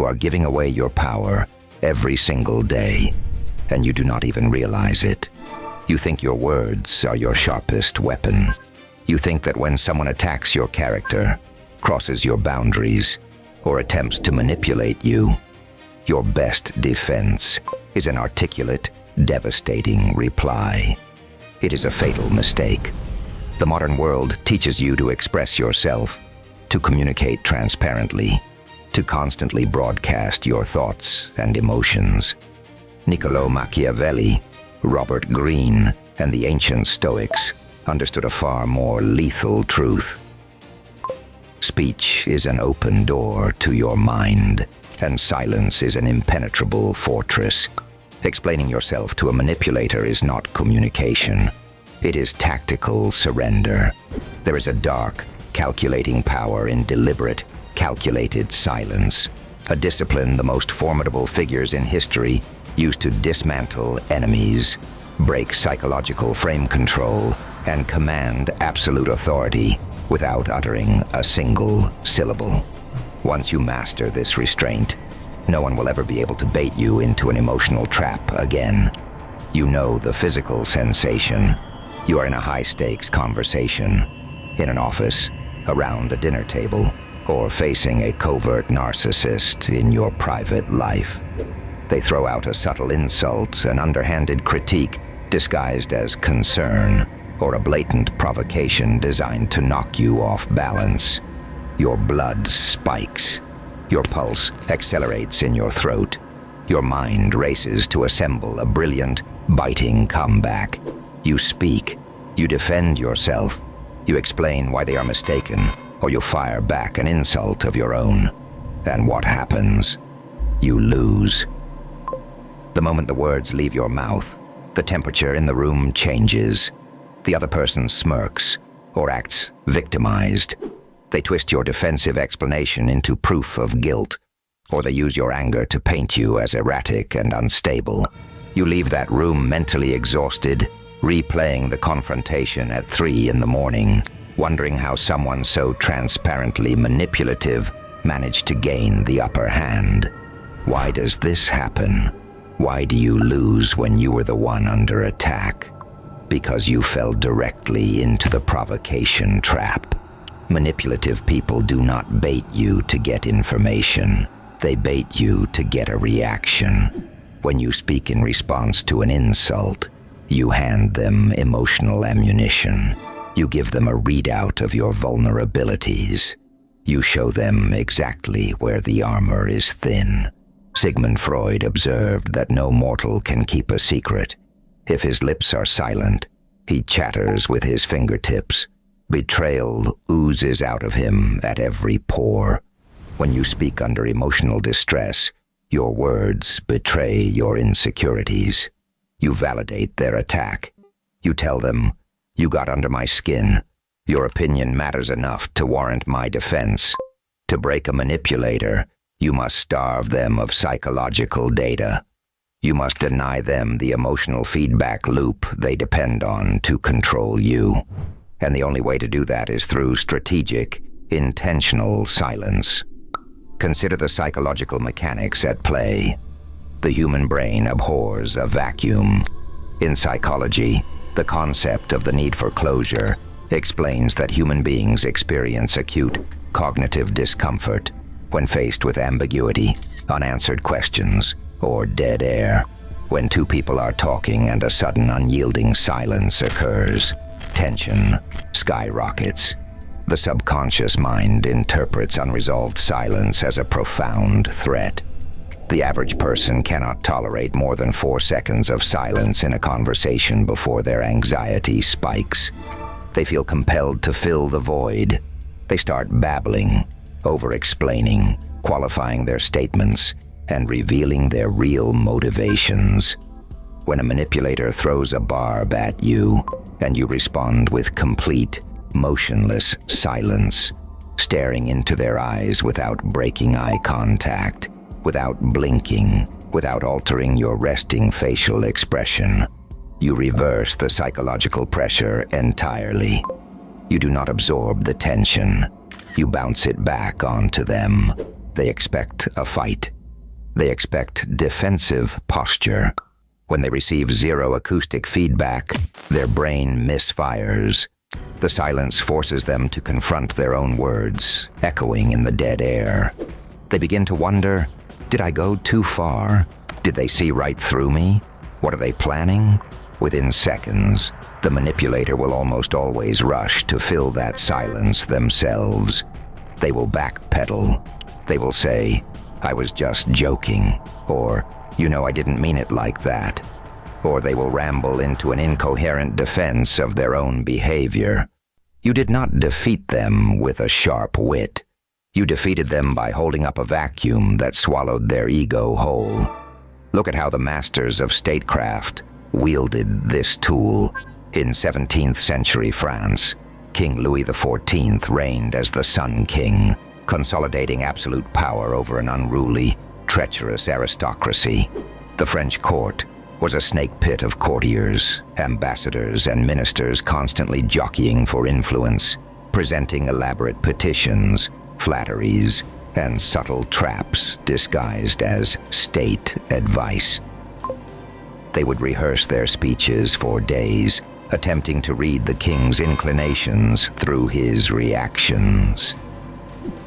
You are giving away your power every single day, and you do not even realize it. You think your words are your sharpest weapon. You think that when someone attacks your character, crosses your boundaries, or attempts to manipulate you, your best defense is an articulate, devastating reply. It is a fatal mistake. The modern world teaches you to express yourself, to communicate transparently, to constantly broadcast your thoughts and emotions. Niccolò Machiavelli, Robert Greene, and the ancient Stoics understood a far more lethal truth. Speech is an open door to your mind, and silence is an impenetrable fortress. Explaining yourself to a manipulator is not communication. It is tactical surrender. There is a dark, calculating power in deliberate, calculated silence, a discipline the most formidable figures in history used to dismantle enemies, break psychological frame control, and command absolute authority without uttering a single syllable. Once you master this restraint, no one will ever be able to bait you into an emotional trap again. You know the physical sensation. You are in a high-stakes conversation, in an office, around a dinner table, or facing a covert narcissist in your private life. They throw out a subtle insult, an underhanded critique disguised as concern, or a blatant provocation designed to knock you off balance. Your blood spikes. Your pulse accelerates in your throat. Your mind races to assemble a brilliant, biting comeback. You speak. You defend yourself. You explain why they are mistaken, or you fire back an insult of your own. And what happens? You lose. The moment the words leave your mouth, the temperature in the room changes. The other person smirks or acts victimized. They twist your defensive explanation into proof of guilt, or they use your anger to paint you as erratic and unstable. You leave that room mentally exhausted, replaying the confrontation at 3 in the morning, wondering how someone so transparently manipulative managed to gain the upper hand. Why does this happen? Why do you lose when you were the one under attack? Because you fell directly into the provocation trap. Manipulative people do not bait you to get information. They bait you to get a reaction. When you speak in response to an insult, you hand them emotional ammunition. You give them a readout of your vulnerabilities. You show them exactly where the armor is thin. Sigmund Freud observed that no mortal can keep a secret. If his lips are silent, he chatters with his fingertips. Betrayal oozes out of him at every pore. When you speak under emotional distress, your words betray your insecurities. You validate their attack. You tell them, "You got under my skin. Your opinion matters enough to warrant my defense." To break a manipulator, you must starve them of psychological data. You must deny them the emotional feedback loop they depend on to control you. And the only way to do that is through strategic, intentional silence. Consider the psychological mechanics at play. The human brain abhors a vacuum. In psychology, the concept of the need for closure explains that human beings experience acute cognitive discomfort when faced with ambiguity, unanswered questions, or dead air. When two people are talking and a sudden unyielding silence occurs, tension skyrockets. The subconscious mind interprets unresolved silence as a profound threat. The average person cannot tolerate more than 4 seconds of silence in a conversation before their anxiety spikes. They feel compelled to fill the void. They start babbling, over-explaining, qualifying their statements, and revealing their real motivations. When a manipulator throws a barb at you, and you respond with complete, motionless silence, staring into their eyes without breaking eye contact, without blinking, without altering your resting facial expression, you reverse the psychological pressure entirely. You do not absorb the tension. You bounce it back onto them. They expect a fight. They expect defensive posture. When they receive zero acoustic feedback, their brain misfires. The silence forces them to confront their own words, echoing in the dead air. They begin to wonder, did I go too far? Did they see right through me? What are they planning? Within seconds, the manipulator will almost always rush to fill that silence themselves. They will backpedal. They will say, I was just joking, or, I didn't mean it like that. Or they will ramble into an incoherent defense of their own behavior. You did not defeat them with a sharp wit. You defeated them by holding up a vacuum that swallowed their ego whole. Look at how the masters of statecraft wielded this tool. In 17th century France, King Louis XIV reigned as the Sun King, consolidating absolute power over an unruly, treacherous aristocracy. The French court was a snake pit of courtiers, ambassadors, and ministers constantly jockeying for influence, presenting elaborate petitions, flatteries, and subtle traps disguised as state advice. They would rehearse their speeches for days, attempting to read the king's inclinations through his reactions.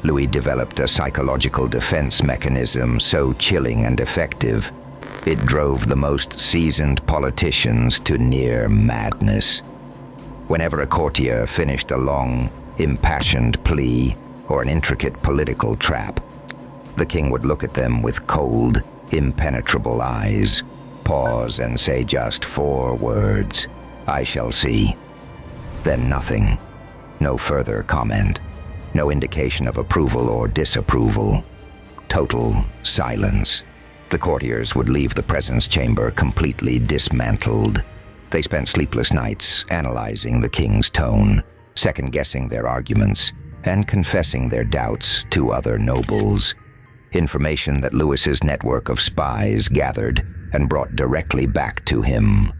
Louis developed a psychological defense mechanism so chilling and effective, it drove the most seasoned politicians to near madness. Whenever a courtier finished a long, impassioned plea or an intricate political trap, the king would look at them with cold, impenetrable eyes, pause and say just 4 words, I shall see. Then nothing. No further comment. No indication of approval or disapproval. Total silence. The courtiers would leave the presence chamber completely dismantled. They spent sleepless nights analyzing the king's tone, second-guessing their arguments, and confessing their doubts to other nobles. Information that Louis's network of spies gathered and brought directly back to him.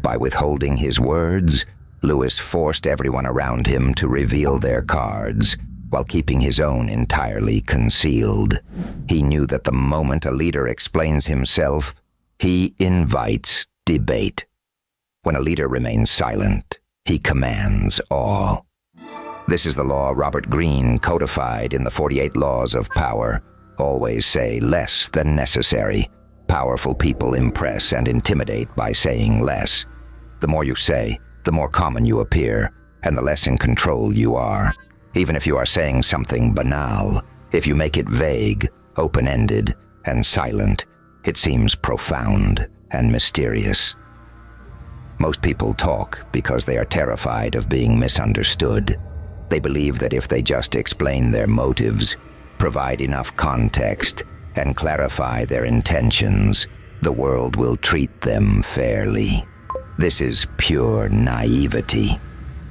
By withholding his words, Louis forced everyone around him to reveal their cards, while keeping his own entirely concealed. He knew that the moment a leader explains himself, he invites debate. When a leader remains silent, he commands awe. This is the law Robert Greene codified in the 48 Laws of Power. Always say less than necessary. Powerful people impress and intimidate by saying less. The more you say, the more common you appear, and the less in control you are. Even if you are saying something banal, if you make it vague, open-ended, and silent, it seems profound and mysterious. Most people talk because they are terrified of being misunderstood. They believe that if they just explain their motives, provide enough context, and clarify their intentions, the world will treat them fairly. This is pure naivety.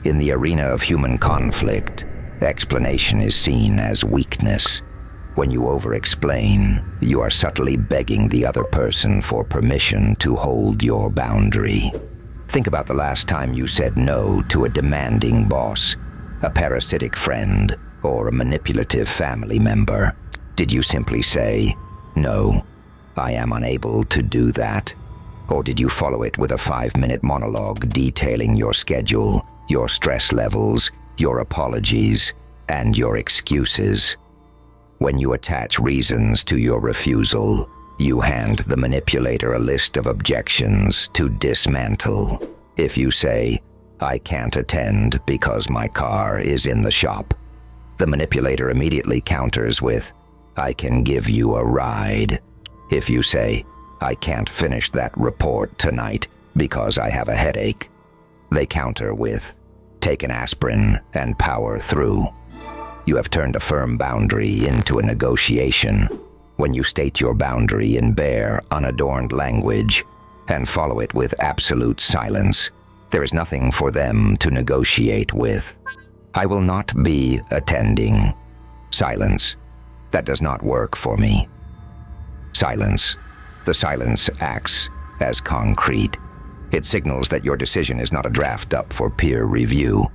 In the arena of human conflict, explanation is seen as weakness. When you over-explain, you are subtly begging the other person for permission to hold your boundary. Think about the last time you said no to a demanding boss, a parasitic friend, or a manipulative family member. Did you simply say, "No, I am unable to do that"? Or did you follow it with a 5-minute monologue detailing your schedule, your stress levels, your apologies, and your excuses? When you attach reasons to your refusal, you hand the manipulator a list of objections to dismantle. If you say, "I can't attend because my car is in the shop," the manipulator immediately counters with, "I can give you a ride." If you say, "I can't finish that report tonight because I have a headache," they counter with, "Take an aspirin and power through." You have turned a firm boundary into a negotiation. When you state your boundary in bare, unadorned language and follow it with absolute silence, there is nothing for them to negotiate with. "I will not be attending." Silence. That does not work for me. Silence. The silence acts as concrete. It signals that your decision is not a draft up for peer review.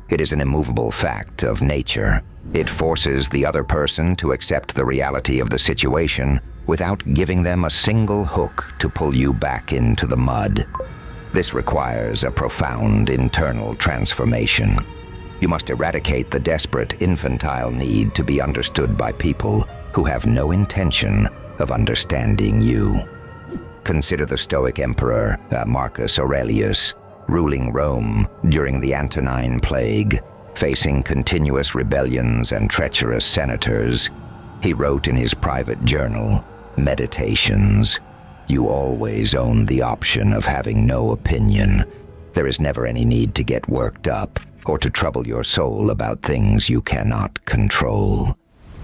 It is an immovable fact of nature. It forces the other person to accept the reality of the situation without giving them a single hook to pull you back into the mud. This requires a profound internal transformation. You must eradicate the desperate infantile need to be understood by people who have no intention of understanding you. Consider the Stoic Emperor Marcus Aurelius, ruling Rome during the Antonine Plague, facing continuous rebellions and treacherous senators. He wrote in his private journal, Meditations, "You always own the option of having no opinion. There is never any need to get worked up or to trouble your soul about things you cannot control.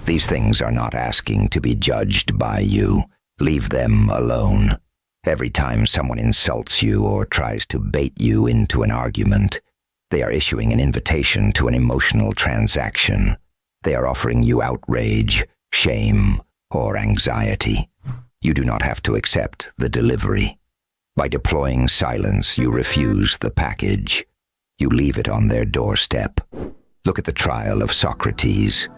These things are not asking to be judged by you. Leave them alone. Every time someone insults you or tries to bait you into an argument, they are issuing an invitation to an emotional transaction. They are offering you outrage, shame, or anxiety. You do not have to accept the delivery. By deploying silence, you refuse the package. You leave it on their doorstep. Look at the trial of Socrates.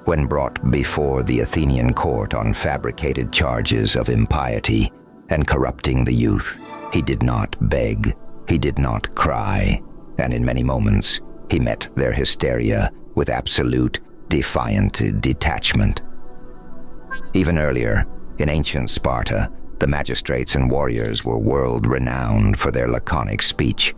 When brought before the Athenian court on fabricated charges of impiety and corrupting the youth, he did not beg, he did not cry, and in many moments he met their hysteria with absolute, defiant detachment. Even earlier, in ancient Sparta, the magistrates and warriors were world-renowned for their laconic speech,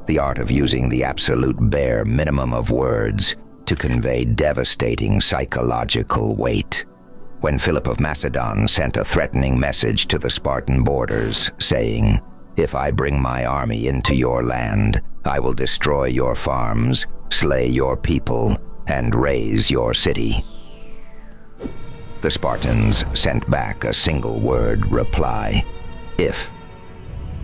the art of using the absolute bare minimum of words to convey devastating psychological weight. When Philip of Macedon sent a threatening message to the Spartan borders, saying, "If I bring my army into your land, I will destroy your farms, slay your people, and raze your city," the Spartans sent back a single-word reply, "if."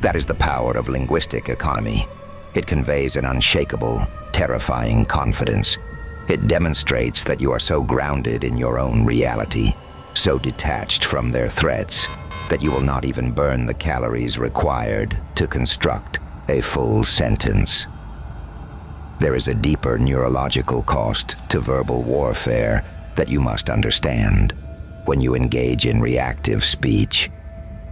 That is the power of linguistic economy. It conveys an unshakable, terrifying confidence. It demonstrates that you are so grounded in your own reality, so detached from their threats, that you will not even burn the calories required to construct a full sentence. There is a deeper neurological cost to verbal warfare that you must understand. When you engage in reactive speech,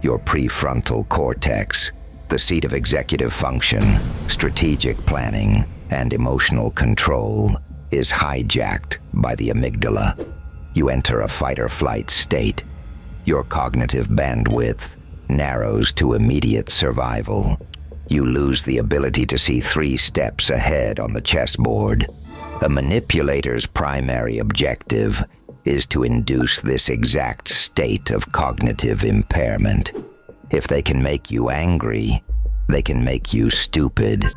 your prefrontal cortex, the seat of executive function, strategic planning, and emotional control, is hijacked by the amygdala. You enter a fight-or-flight state. Your cognitive bandwidth narrows to immediate survival. You lose the ability to see 3 steps ahead on the chessboard. A manipulator's primary objective is to induce this exact state of cognitive impairment. If they can make you angry, they can make you stupid.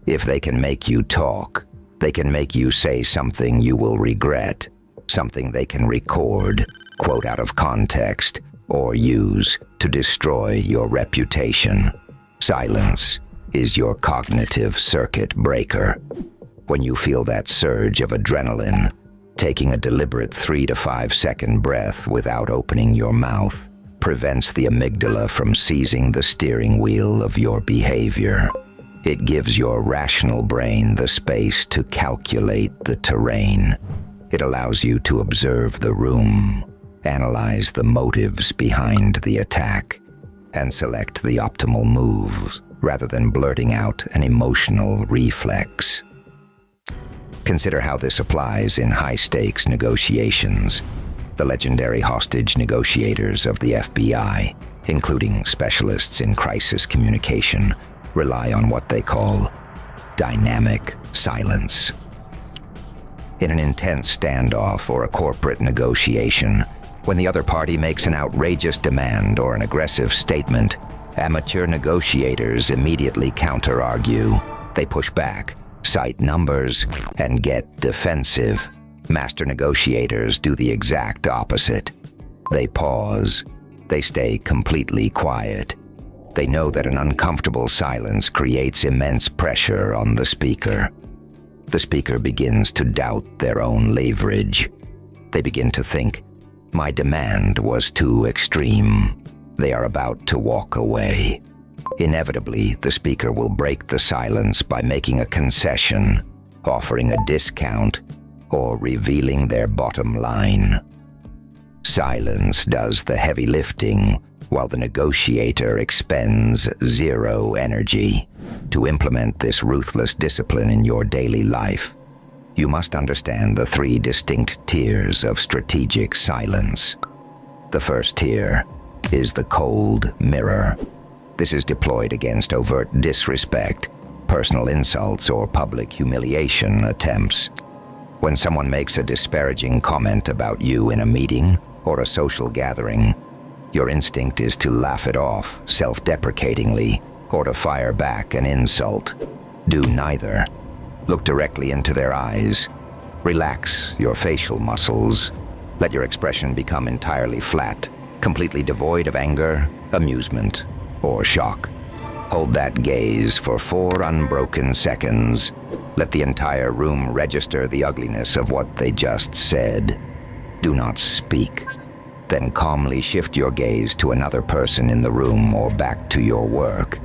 If they can make you talk, they can make you say something you will regret, something they can record, quote out of context, or use to destroy your reputation. Silence is your cognitive circuit breaker. When you feel that surge of adrenaline, taking a deliberate 3 to 5 second breath without opening your mouth prevents the amygdala from seizing the steering wheel of your behavior. It gives your rational brain the space to calculate the terrain. It allows you to observe the room, analyze the motives behind the attack, and select the optimal moves rather than blurting out an emotional reflex. Consider how this applies in high-stakes negotiations. The legendary hostage negotiators of the FBI, including specialists in crisis communication, rely on what they call dynamic silence. In an intense standoff or a corporate negotiation, when the other party makes an outrageous demand or an aggressive statement, amateur negotiators immediately counter-argue. They push back, cite numbers, and get defensive. Master negotiators do the exact opposite. They pause. They stay completely quiet. They know that an uncomfortable silence creates immense pressure on the speaker. The speaker begins to doubt their own leverage. They begin to think, "My demand was too extreme." They are about to walk away. Inevitably, the speaker will break the silence by making a concession, offering a discount, or revealing their bottom line. Silence does the heavy lifting, while the negotiator expends zero energy. To implement this ruthless discipline in your daily life, you must understand the three distinct tiers of strategic silence. The first tier is the cold mirror. This is deployed against overt disrespect, personal insults, or public humiliation attempts. When someone makes a disparaging comment about you in a meeting or a social gathering, your instinct is to laugh it off self-deprecatingly or to fire back an insult. Do neither. Look directly into their eyes. Relax your facial muscles. Let your expression become entirely flat, completely devoid of anger, amusement, or shock. Hold that gaze for 4 unbroken seconds. Let the entire room register the ugliness of what they just said. Do not speak. Then calmly shift your gaze to another person in the room or back to your work,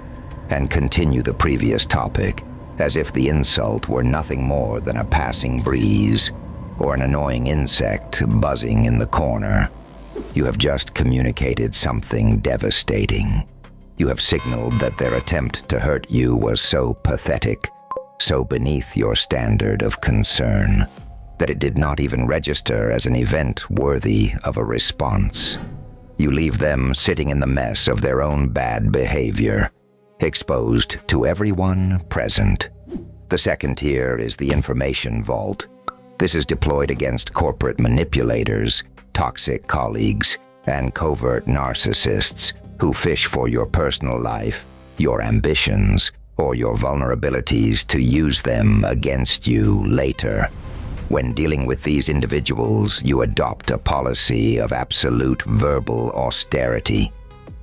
and continue the previous topic, as if the insult were nothing more than a passing breeze or an annoying insect buzzing in the corner. You have just communicated something devastating. You have signaled that their attempt to hurt you was so pathetic, so beneath your standard of concern, that it did not even register as an event worthy of a response. You leave them sitting in the mess of their own bad behavior, exposed to everyone present. The second tier is the information vault. This is deployed against corporate manipulators, toxic colleagues, and covert narcissists who fish for your personal life, your ambitions, or your vulnerabilities to use them against you later. When dealing with these individuals, you adopt a policy of absolute verbal austerity.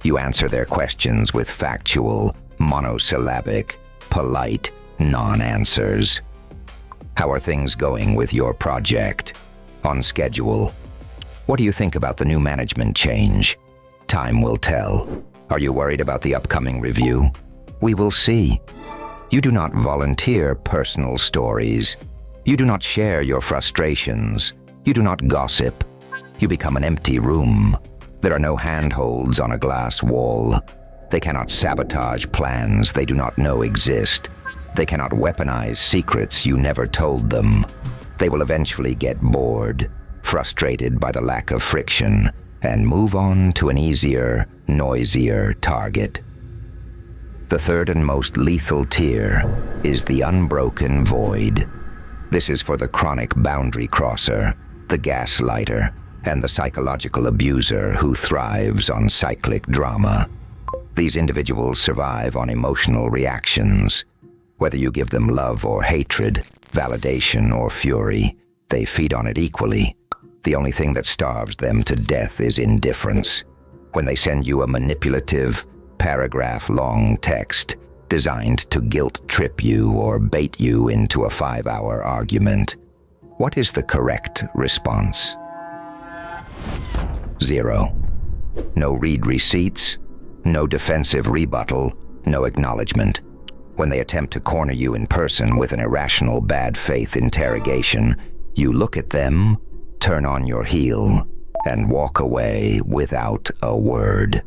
You answer their questions with factual, monosyllabic, polite non-answers. How are things going with your project? On schedule? What do you think about the new management change? Time will tell. Are you worried about the upcoming review? We will see. You do not volunteer personal stories. You do not share your frustrations. You do not gossip. You become an empty room. There are no handholds on a glass wall. They cannot sabotage plans they do not know exist. They cannot weaponize secrets you never told them. They will eventually get bored, frustrated by the lack of friction, and move on to an easier, noisier target. The third and most lethal tier is the unbroken void. This is for the chronic boundary crosser, the gaslighter, and the psychological abuser who thrives on cyclic drama. These individuals survive on emotional reactions. Whether you give them love or hatred, validation or fury, they feed on it equally. The only thing that starves them to death is indifference. When they send you a manipulative, paragraph-long text designed to guilt-trip you or bait you into a 5-hour argument, what is the correct response? 0. No read receipts, no defensive rebuttal, no acknowledgement. When they attempt to corner you in person with an irrational bad faith interrogation, you look at them, turn on your heel, and walk away without a word.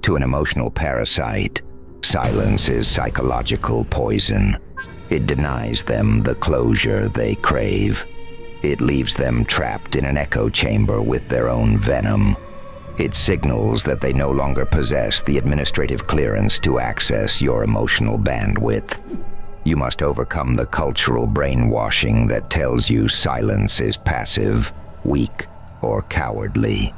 To an emotional parasite, silence is psychological poison. It denies them the closure they crave. It leaves them trapped in an echo chamber with their own venom. It signals that they no longer possess the administrative clearance to access your emotional bandwidth. You must overcome the cultural brainwashing that tells you silence is passive, weak, or cowardly.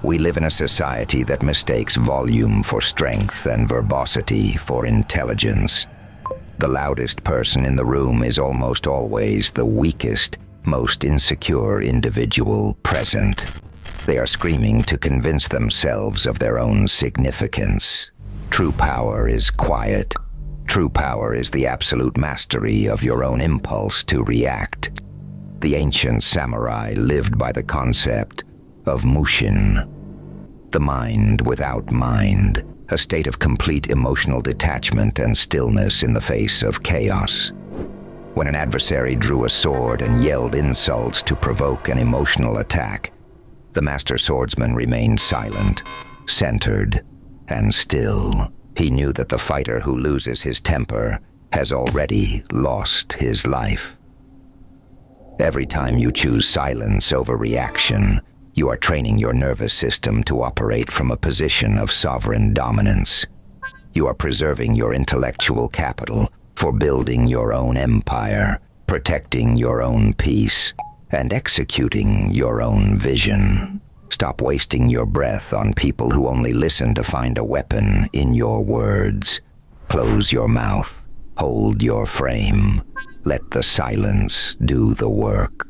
We live in a society that mistakes volume for strength and verbosity for intelligence. The loudest person in the room is almost always the weakest, most insecure individual present. They are screaming to convince themselves of their own significance. True power is quiet. True power is the absolute mastery of your own impulse to react. The ancient samurai lived by the concept of mushin, the mind without mind, a state of complete emotional detachment and stillness in the face of chaos. When an adversary drew a sword and yelled insults to provoke an emotional attack, the master swordsman remained silent, centered, and still. He knew that the fighter who loses his temper has already lost his life. Every time you choose silence over reaction, you are training your nervous system to operate from a position of sovereign dominance. You are preserving your intellectual capital for building your own empire, protecting your own peace, and executing your own vision. Stop wasting your breath on people who only listen to find a weapon in your words. Close your mouth. Hold your frame. Let the silence do the work.